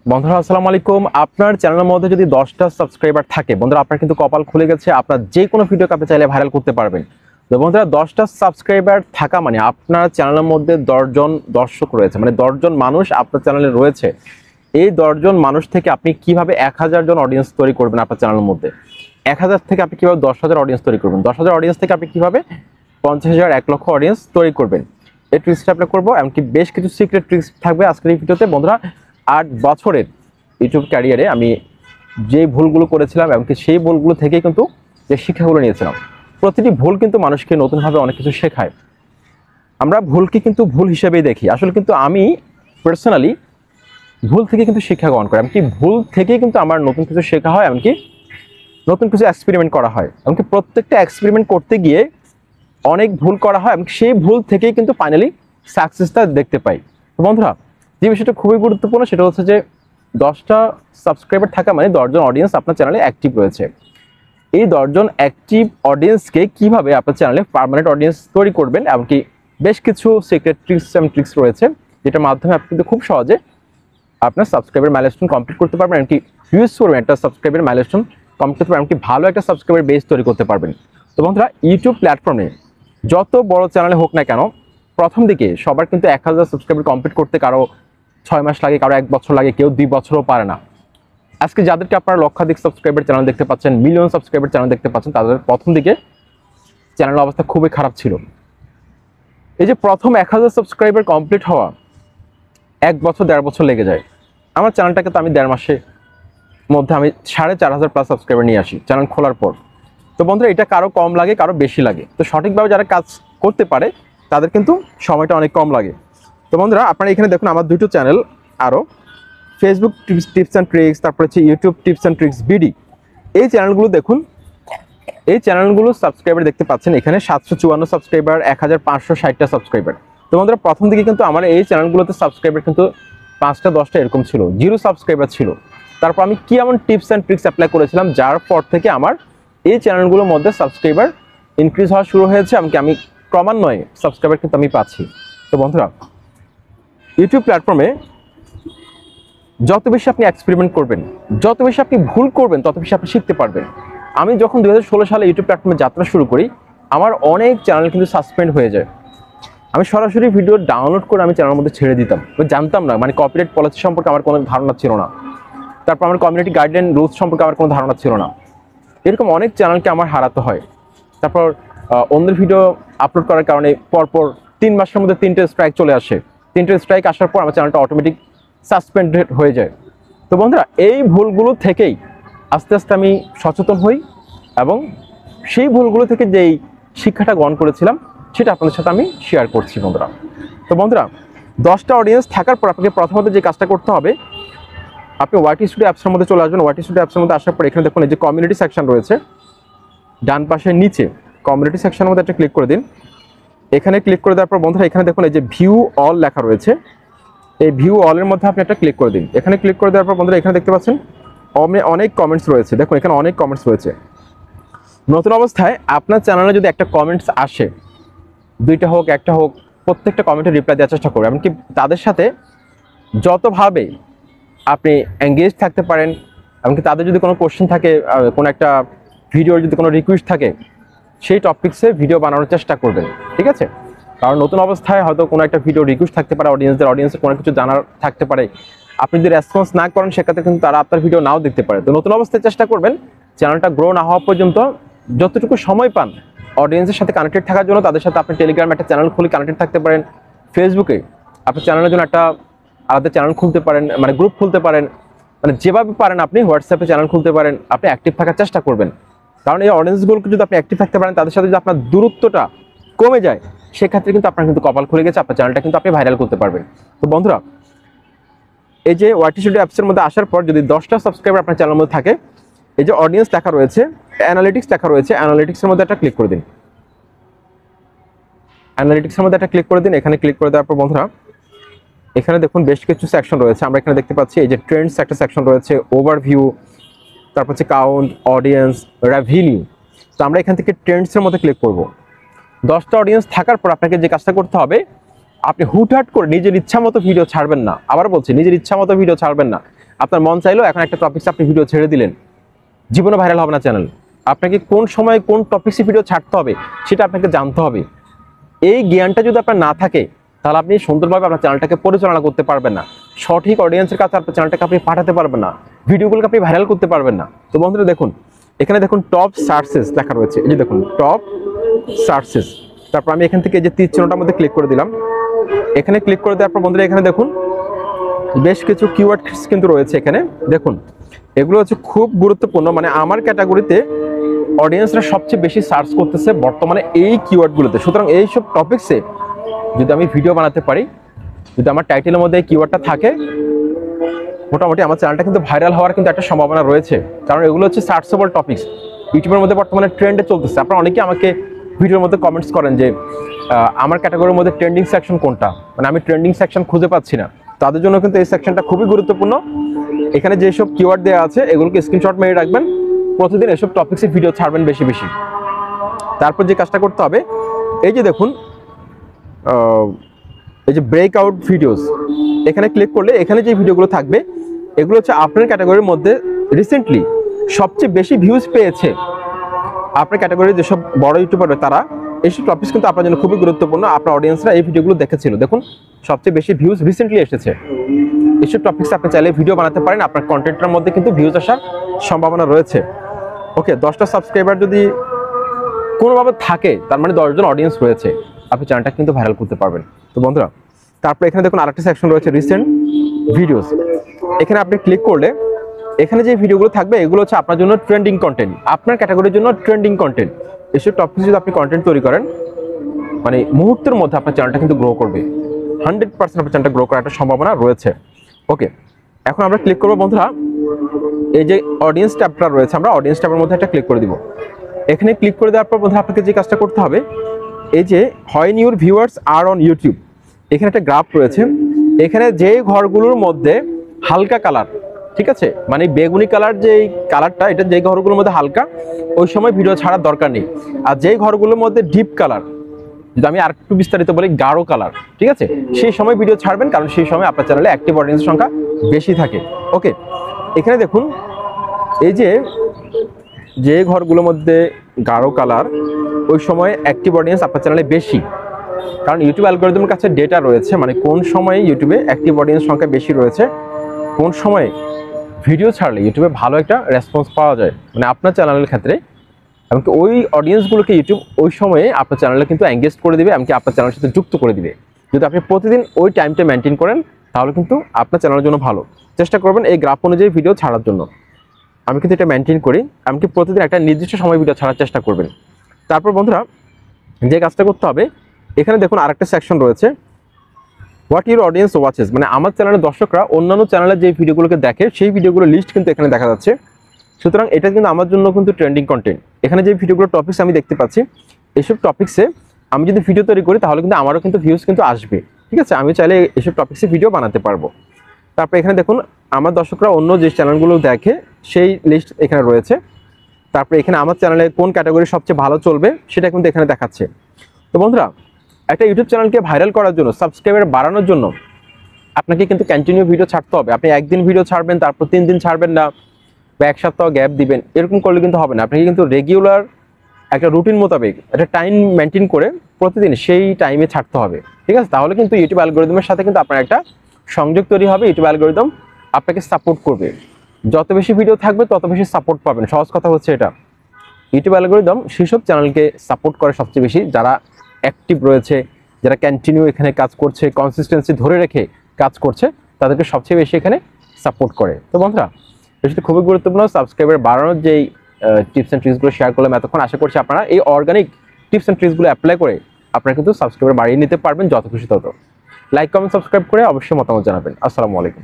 বন্ধুরা আসসালামু আলাইকুম। আপনার চ্যানেলের মধ্যে যদি 10টা সাবস্ক্রাইবার থাকে বন্ধুরা, আপনার কিন্তু কপাল খুলে গেছে। আপনার যে কোনো ভিডিওকে আপনি চাইলে ভাইরাল করতে পারবেন। তো বন্ধুরা 10টা সাবস্ক্রাইবার থাকা মানে আপনার চ্যানেলের মধ্যে 10 জন দর্শক রয়েছে, মানে 10 জন মানুষ আপনার চ্যানেলে রয়েছে। এই 10 জন মানুষ থেকে আপনি কিভাবে 1000 জন অডিয়েন্স তৈরি করবেন আপনার চ্যানেলের মধ্যে? 1000 থেকে আপনি কিভাবে 10,000 অডিয়েন্স তৈরি করবেন? 10,000 অডিয়েন্স থেকে আপনি কিভাবে 50,000 1 লক্ষ অডিয়েন্স তৈরি করবেন? এই ট্রিক্সটা আপনি করবো, এমনকি বেশ কিছু সিক্রেট ট্রিক্স থাকবে আজকের এই ভিডিওতে। বন্ধুরা 8 বছরের ইউটিউব ক্যারিয়ারে আমি যে ভুলগুলো করেছিলাম এমনকি সেই ভুলগুলো থেকেই কিন্তু যে শিক্ষাগুলো নিয়েছিলাম, প্রতিটি ভুল কিন্তু মানুষকে নতুনভাবে অনেক কিছু শেখায়। আমরা ভুলকে কিন্তু ভুল হিসেবেই দেখি, আসলে কিন্তু আমি পার্সোনালি ভুল থেকে কিন্তু শিক্ষা গ্রহণ করি। এমনকি ভুল থেকেই কিন্তু আমার নতুন কিছু শেখা হয়, এমনকি নতুন কিছু এক্সপেরিমেন্ট করা হয়। এমনকি প্রত্যেকটা এক্সপেরিমেন্ট করতে গিয়ে অনেক ভুল করা হয়, এমনকি সেই ভুল থেকেই কিন্তু ফাইনালি সাকসেসটা দেখতে পাই। তো বন্ধুরা যে বিষয়টা খুবই গুরুত্বপূর্ণ সেটা হচ্ছে যে 10টা সাবস্ক্রাইবার থাকা মানে 10 জন অডিয়েন্স আপনার চ্যানেলে অ্যাক্টিভ রয়েছে। এই 10 জন অ্যাক্টিভ অডিয়েন্সকে কিভাবে আপনার চ্যানেলে পার্মানেন্ট অডিয়েন্স তৈরি করবেন, এমনকি বেশ কিছু সিক্রেট ট্রিক্স রয়েছে যেটার মাধ্যমে আপনি কিন্তু খুব সহজে আপনার সাবস্ক্রাইবার মাইলস্টোন কমপ্লিট করতে পারবেন, এমনকি হিউজ করবেন একটা সাবস্ক্রাইবার মাইলস্টোন কমপ্লিট করতে পারবেন, এমনকি ভালো একটা সাবস্ক্রাইবার বেস তৈরি করতে পারবেন। তো বন্ধুরা ইউটিউব প্ল্যাটফর্মে যত বড় চ্যানেলে হোক না কেন, প্রথম দিকে সবার কিন্তু 1000 সাবস্ক্রাইবার কমপ্লিট করতে কারো 6 মাস লাগে, কারো 1 বছর লাগে, কেউ 2 বছরও পারে না। আজকে যাদেরকে আপনারা লক্ষাধিক সাবস্ক্রাইবার চ্যানেল দেখতে পাচ্ছেন, মিলিয়ন সাবস্ক্রাইবার চ্যানেল দেখতে পাচ্ছেন, তাদের প্রথম দিকে চ্যানেলের অবস্থা খুবই খারাপ ছিল। এই যে প্রথম 1000 সাবস্ক্রাইবার কমপ্লিট হওয়া 1 বছর 1.5 বছর লেগে যায়। আমার চ্যানেলটাকে তো আমি 1.5 মাসের মধ্যে আমি 4500+ সাবস্ক্রাইবার নিয়ে আসি চ্যানেল খোলার পর। তো বন্ধুরা এটা কারো কম লাগে, কারো বেশি লাগে। তো সঠিকভাবে যারা কাজ করতে পারে তাদের কিন্তু সময়টা অনেক কম লাগে। তো বন্ধুরা আপনারা এখানে দেখুন আমার দুটো চ্যানেল, আরও ফেসবুক টিপস অ্যান্ড ট্রিক্স, তারপর হচ্ছে YouTube tips and tricks BD. এই চ্যানেলগুলো দেখুন, এই চ্যানেলগুলো সাবস্ক্রাইবার দেখতে পাচ্ছেন এখানে 754 সাবস্ক্রাইবার, 1560টা সাবস্ক্রাইবার। তো বন্ধুরা প্রথম দিকে কিন্তু আমার এই চ্যানেলগুলোতে সাবস্ক্রাইবার কিন্তু 5টা 10টা এরকম ছিল, 0 সাবস্ক্রাইবার ছিল। তারপর আমি কি এমন টিপস অ্যান্ড ট্রিক্স অ্যাপ্লাই করেছিলাম যার পর থেকে আমার এই চ্যানেলগুলোর মধ্যে সাবস্ক্রাইবার ইনক্রিজ হওয়া শুরু হয়েছে, এমনকি আমি ক্রমান্বয়ে সাবস্ক্রাইবার কিন্তু আমি পাচ্ছি। তো বন্ধুরা ইউটিউব প্ল্যাটফর্মে যত বেশি আপনি এক্সপেরিমেন্ট করবেন, যত বেশি আপনি ভুল করবেন, তত বেশি আপনি শিখতে পারবেন। আমি যখন 2016 সালে ইউটিউব প্ল্যাটফর্মে যাত্রা শুরু করি, আমার অনেক চ্যানেল কিন্তু সাসপেন্ড হয়ে যায়। আমি সরাসরি ভিডিও ডাউনলোড করে আমি চ্যানেলের মধ্যে ছেড়ে দিতাম, জানতাম না, মানে কপিরাইট পলিসি সম্পর্কে আমার কোনো ধারণা ছিল না। তারপর আমার কমিউনিটি গাইডলাইন রুলস সম্পর্কে আমার কোনো ধারণা ছিল না। এরকম অনেক চ্যানেলকে আমার হারাতে হয়। তারপর অন্যের ভিডিও আপলোড করার কারণে পরপর 3 মাসের মধ্যে 3টে স্ট্রাইক চলে আসে। 3টে স্ট্রাইক আসার পর আমার চ্যানেলটা অটোমেটিক সাসপেন্ডেড হয়ে যায়। তো বন্ধুরা এই ভুলগুলো থেকেই আস্তে আস্তে আমি সচেতন হই এবং সেই ভুলগুলো থেকে যেই শিক্ষাটা গ্রহণ করেছিলাম সেটা আপনাদের সাথে আমি শেয়ার করছি বন্ধুরা। তো বন্ধুরা 10টা অডিয়েন্স থাকার পর আপনাকে প্রথমত যে কাজটা করতে হবে, আপনি ওয়াইটি স্টুডিও অ্যাপসের মধ্যে চলে আসবেন। ওয়াইটি স্টুডিও অ্যাপসের মধ্যে আসার পর এখানে দেখুন এই যে কমিউনিটি সেকশন রয়েছে ডান পাশের নিচে, কমিউনিটি সেকশনের মধ্যে একটা ক্লিক করে দিন। এখানে ক্লিক করে দেওয়ার পর বন্ধুরা এখানে দেখুন এই যে ভিউ অল লেখা রয়েছে, এই ভিউ অলের মধ্যে আপনি একটা ক্লিক করে দিন। এখানে ক্লিক করে দেওয়ার পর বন্ধুরা এখানে দেখতে পাচ্ছেন অনেক কমেন্টস রয়েছে। দেখুন এখানে অনেক কমেন্টস রয়েছে। নতুন অবস্থায় আপনার চ্যানেলে যদি একটা কমেন্টস আসে, 2টা হোক 1টা হোক, প্রত্যেকটা কমেন্টে রিপ্লাই দেওয়ার চেষ্টা করবেন। এমনকি তাদের সাথে যতভাবে আপনি এঙ্গেজ থাকতে পারেন, এমনকি তাদের যদি কোনো কোশ্চেন থাকে, কোনো একটা ভিডিওর যদি কোনো রিকোয়েস্ট থাকে, সেই টপিক্সে ভিডিও বানানোর চেষ্টা করবেন, ঠিক আছে? কারণ নতুন অবস্থায় হয়তো কোনো একটা ভিডিও রিকোয়েস্ট থাকতে পারে, অডিয়েন্সের কোনো কিছু জানার থাকতে পারে। আপনি যদি রেসপন্স না করেন সেক্ষেত্রে কিন্তু তারা আপনার ভিডিও নাও দেখতে পারে। তো নতুন অবস্থায় চেষ্টা করবেন চ্যানেলটা গ্রো না হওয়া পর্যন্ত যতটুকু সময় পান অডিয়েন্সের সাথে কানেক্টেড থাকার জন্য তাদের সাথে আপনি টেলিগ্রামে একটা চ্যানেল খুলে কানেক্টেড থাকতে পারেন। ফেসবুকে আপনার চ্যানেলের জন্য একটা আলাদা চ্যানেল খুলতে পারেন, মানে গ্রুপ খুলতে পারেন, মানে যেভাবে পারেন আপনি হোয়াটসঅ্যাপে চ্যানেল খুলতে পারেন। আপনি অ্যাক্টিভ থাকার চেষ্টা করবেন, কারণ এই অডিয়েন্সগুলোকে যদি আপনি অ্যাক্টিভ থাকতে পারেন, তাদের সাথে যদি আপনার দূরত্বটা কমে যায়, সেক্ষেত্রে কিন্তু আপনার কিন্তু কপাল খুলে গেছে, আপনার চ্যানেলটা কিন্তু আপনি ভাইরাল করতে পারবেন। তো বন্ধুরা এই যে ওয়াইটি স্টুডিও অ্যাপসের মধ্যে আসার পর যদি 10টা সাবস্ক্রাইবার আপনার চ্যানেলের মধ্যে থাকে, এই যে অডিয়েন্স লেখা রয়েছে, অ্যানালিটিক্স লেখা রয়েছে, অ্যানালিটিক্সের মধ্যে একটা ক্লিক করে দিন। অ্যানালিটিক্সের মধ্যে একটা ক্লিক করে দিন। এখানে ক্লিক করে দেওয়ার পর বন্ধুরা এখানে দেখুন বেশ কিছু সেকশন রয়েছে। আমরা এখানে দেখতে পাচ্ছি এই যে ট্রেন্ডস একটা সেকশন রয়েছে, ওভারভিউ, তারপর হচ্ছে কাউন্ট, অডিয়েন্স, রেভিনিউ। তো আমরা এখান থেকে ট্রেন্ডসের মধ্যে ক্লিক করব। 10টা অডিয়েন্স থাকার পর আপনাকে যে কাজটা করতে হবে, আপনি হুটহাট করে নিজের ইচ্ছা মতো ভিডিও ছাড়বেন না। আবার বলছি, নিজের ইচ্ছা মতো ভিডিও ছাড়বেন না। আপনার মন চাইলো এখন একটা টপিকস আপনি ভিডিও ছেড়ে দিলেন, জীবনে ভাইরাল হবে না চ্যানেল। আপনাকে কোন সময় কোন টপিকসে ভিডিও ছাড়তে হবে সেটা আপনাকে জানতে হবে। এই জ্ঞানটা যদি আপনার না থাকে তাহলে আপনি সুন্দরভাবে আপনার চ্যানেলটাকে পরিচালনা করতে পারবেন না, সঠিক অডিয়েন্সের কাছে আপনার চ্যানেলটাকে আপনি পাঠাতে পারবেন না, ভিডিওগুলোকে আপনি ভাইরাল করতে পারবেন না। তো বন্ধুরা দেখুন, এখানে দেখুন টপ সার্চেস লেখা রয়েছে, এই যে দেখুন টপ সার্চেস। তারপর আমি এখান থেকে যে তীর চিহ্নটার মধ্যে ক্লিক করে দিলাম, এখানে ক্লিক করে দেওয়ার পর বন্ধুরা এখানে দেখুন বেশ কিছু কিওয়ার্ডস কিন্তু রয়েছে। এখানে দেখুন এগুলো হচ্ছে খুব গুরুত্বপূর্ণ, মানে আমার ক্যাটাগরিতে অডিয়েন্সরা সবচেয়ে বেশি সার্চ করতেছে বর্তমানে এই কিওয়ার্ডগুলোতে। সুতরাং এইসব টপিকসে যদি আমি ভিডিও বানাতে পারি, যদি আমার টাইটেলের মধ্যে এই কিওয়ার্ডটা থাকে, মোটামুটি আমার চ্যানেলটা কিন্তু ভাইরাল হওয়ার কিন্তু একটা সম্ভাবনা রয়েছে। কারণ এগুলো হচ্ছে সার্চেবল টপিকস, ইউটিউবের মধ্যে বর্তমানে ট্রেন্ডে চলতেছে। আপনারা অনেকে আমাকে ভিডিওর মধ্যে কমেন্টস করেন যে আমার ক্যাটাগরির মধ্যে ট্রেন্ডিং সেকশন কোনটা, মানে আমি ট্রেন্ডিং সেকশন খুঁজে পাচ্ছি না। তাদের জন্য কিন্তু এই সেকশনটা খুবই গুরুত্বপূর্ণ। এখানে যেসব কিওয়ার্ড দেওয়া আছে এগুলোকে স্ক্রিনশট মেরে রাখবেন, প্রতিদিন এসব টপিক্সে ভিডিও ছাড়বেন বেশি বেশি। তারপর যে কাজটা করতে হবে, এই যে দেখুন এই যে ব্রেকআউট ভিডিওস, এখানে ক্লিক করলে এখানে যে ভিডিওগুলো থাকবে এগুলো হচ্ছে আপনার ক্যাটাগরির মধ্যে রিসেন্টলি সবচেয়ে বেশি ভিউজ পেয়েছে। আপনার ক্যাটাগরির যেসব বড় ইউটিউবার তারা এইসব টপিকস কিন্তু আপনার জন্য খুবই গুরুত্বপূর্ণ। আপনার অডিয়েন্সরা এই ভিডিওগুলো দেখেছিল, দেখুন সবচেয়ে বেশি ভিউজ রিসেন্টলি এসেছে। এইসব টপিকস আপনি চাইলে ভিডিও বানাতে পারেন, আপনার কন্টেন্টের মধ্যে কিন্তু ভিউজ আসার সম্ভাবনা রয়েছে। ওকে, 10টা সাবস্ক্রাইবার যদি কোনোভাবে থাকে তার মানে 10 জন অডিয়েন্স রয়েছে, আপনি চ্যানেলটা কিন্তু ভাইরাল করতে পারবেন। তো বন্ধুরা তারপর এখানে দেখুন আরেকটা সেকশন রয়েছে রিসেন্ট ভিডিওস। এখানে আপনি ক্লিক করলে এখানে যে ভিডিওগুলো থাকবে এগুলো হচ্ছে আপনার জন্য ট্রেন্ডিং কন্টেন্ট, আপনার ক্যাটাগরির জন্য ট্রেন্ডিং কন্টেন্ট। এসব টপিক যদি আপনি কন্টেন্ট তৈরি করেন মানে মুহূর্তের মধ্যে আপনার চ্যানেলটা কিন্তু গ্রো করবে, 100% আপনার চ্যানেলটা গ্রো করার একটা সম্ভাবনা রয়েছে। ওকে, এখন আমরা ক্লিক করবো বন্ধুরা এই যে অডিয়েন্স ট্যাবটা রয়েছে, আমরা অডিয়েন্স ট্যাবের মধ্যে একটা ক্লিক করে দিব। এখানে ক্লিক করে দেওয়ার পর বন্ধুরা আপনাকে যে কাজটা করতে হবে, এই যে when your viewers are on YouTube, এখানে একটা গ্রাফ রয়েছে। এখানে যে ঘরগুলোর মধ্যে হালকা কালার, ঠিক আছে, মানে বেগুনি কালার যে কালারটা, এটা যে ঘরগুলোর মধ্যে হালকা ওই সময় ভিডিও ছাড়ার দরকার নেই। আর যেই ঘরগুলোর মধ্যে ডিপ কালার, যদি আমি আর একটু বিস্তারিত বলি গাঢ় কালার, ঠিক আছে, সেই সময় ভিডিও ছাড়বেন, কারণ সেই সময় আপনার চ্যানেলে অ্যাক্টিভ অডিয়েন্সের সংখ্যা বেশি থাকে। ওকে, এখানে দেখুন এই যে ঘরগুলোর মধ্যে গাঢ় কালার ওই সময় অ্যাক্টিভ অডিয়েন্স আপনার চ্যানেলে বেশি, কারণ ইউটিউব অ্যালগরিদমের কাছে ডেটা রয়েছে, মানে কোন সময়ে ইউটিউবে অ্যাক্টিভ অডিয়েন্স সংখ্যা বেশি রয়েছে, কোন সময়ে ভিডিও ছাড়লে ইউটিউবে ভালো একটা রেসপন্স পাওয়া যায়, মানে আপনার চ্যানেলের ক্ষেত্রে। এমনকি ওই অডিয়েন্সগুলোকে ইউটিউব ওই সময়ে আপনার চ্যানেলে কিন্তু এঙ্গেজ করে দিবে, এমনকি আপনার চ্যানেলের সাথে যুক্ত করে দিবে। যদি আপনি প্রতিদিন ওই টাইমটা মেনটেন করেন তাহলে কিন্তু আপনার চ্যানেলের জন্য ভালো। চেষ্টা করবেন এই গ্রাফ অনুযায়ী ভিডিও ছাড়ার জন্য। আমি কিন্তু এটা মেনটেন করি, এমনকি প্রতিদিন একটা নির্দিষ্ট সময় ভিডিও ছাড়ার চেষ্টা করবেন। তারপর বন্ধুরা যে কাজটা করতে হবে, এখানে দেখুন আরেকটা সেকশন রয়েছে হোয়াট ইউর অডিয়েন্স ওয়াচেস, মানে আমার চ্যানেলের দর্শকরা অন্যান্য চ্যানেলে যে ভিডিওগুলোকে দেখে সেই ভিডিওগুলোর লিস্ট কিন্তু এখানে দেখা যাচ্ছে। সুতরাং এটা কিন্তু আমার জন্য কিন্তু ট্রেন্ডিং কন্টেন্ট। এখানে যে ভিডিওগুলো টপিকস আমি দেখতে পাচ্ছি এইসব টপিক্সে আমি যদি ভিডিও তৈরি করি তাহলে কিন্তু আমারও কিন্তু ভিউজ কিন্তু আসবে, ঠিক আছে, আমি চাইলে এইসব টপিক্সে ভিডিও বানাতে পারবো। তারপর এখানে দেখুন আমার দর্শকরা অন্য যে চ্যানেলগুলো দেখে সেই লিস্ট এখানে রয়েছে। তারপরে এখানে আমার চ্যানেলে কোন ক্যাটাগরি সবচেয়ে ভালো চলবে সেটা কিন্তু এখানে দেখাচ্ছে। তো বন্ধুরা একটা ইউটিউব চ্যানেলকে ভাইরাল করার জন্য, সাবস্ক্রাইবার বাড়ানোর জন্য আপনাকে কিন্তু কন্টিনিউ ভিডিও ছাড়তে হবে। আপনি একদিন ভিডিও ছাড়বেন তারপর 3 দিন ছাড়বেন না, বা 1 সপ্তাহ গ্যাপ দিবেন, এরকম করলে কিন্তু হবে না। আপনাকে কিন্তু রেগুলার একটা রুটিন মোতাবেক একটা টাইম মেনটেন করে প্রতিদিন সেই টাইমে ছাড়তে হবে, ঠিক আছে, তাহলে কিন্তু ইউটিউব অ্যালগরিদমের সাথে কিন্তু আপনার একটা সংযোগ তৈরি হবে। ইউটিউব অ্যালগরিদম আপনাকে সাপোর্ট করবে, যত বেশি ভিডিও থাকবে তত বেশি সাপোর্ট পাবেন। সহজ কথা হচ্ছে এটা। ইউটিউব অ্যালগরিদম সেসব চ্যানেলকে সাপোর্ট করে সবচেয়ে বেশি যারা অ্যাক্টিভ রয়েছে, যারা কন্টিনিউ এখানে কাজ করছে, কনসিস্টেন্সি ধরে রেখে কাজ করছে, তাদেরকে সবচেয়ে বেশি এখানে সাপোর্ট করে। তো বন্ধুরা এটা খুবই গুরুত্বপূর্ণ। সাবস্ক্রাইবার বাড়ানোর যেই টিপস অ্যান্ড ট্রিক্সগুলো শেয়ার করলাম এতক্ষণ, আশা করছি আপনারা এই অর্গানিক টিপস অ্যান্ড ট্রিক্সগুলো অ্যাপ্লাই করে আপনারা কিন্তু সাবস্ক্রাইবার বাড়িয়ে নিতে পারবেন, যত খুশি তত। লাইক কমেন্ট সাবস্ক্রাইব করে অবশ্যই মতামত জানাবেন। আসসালামু আলাইকুম।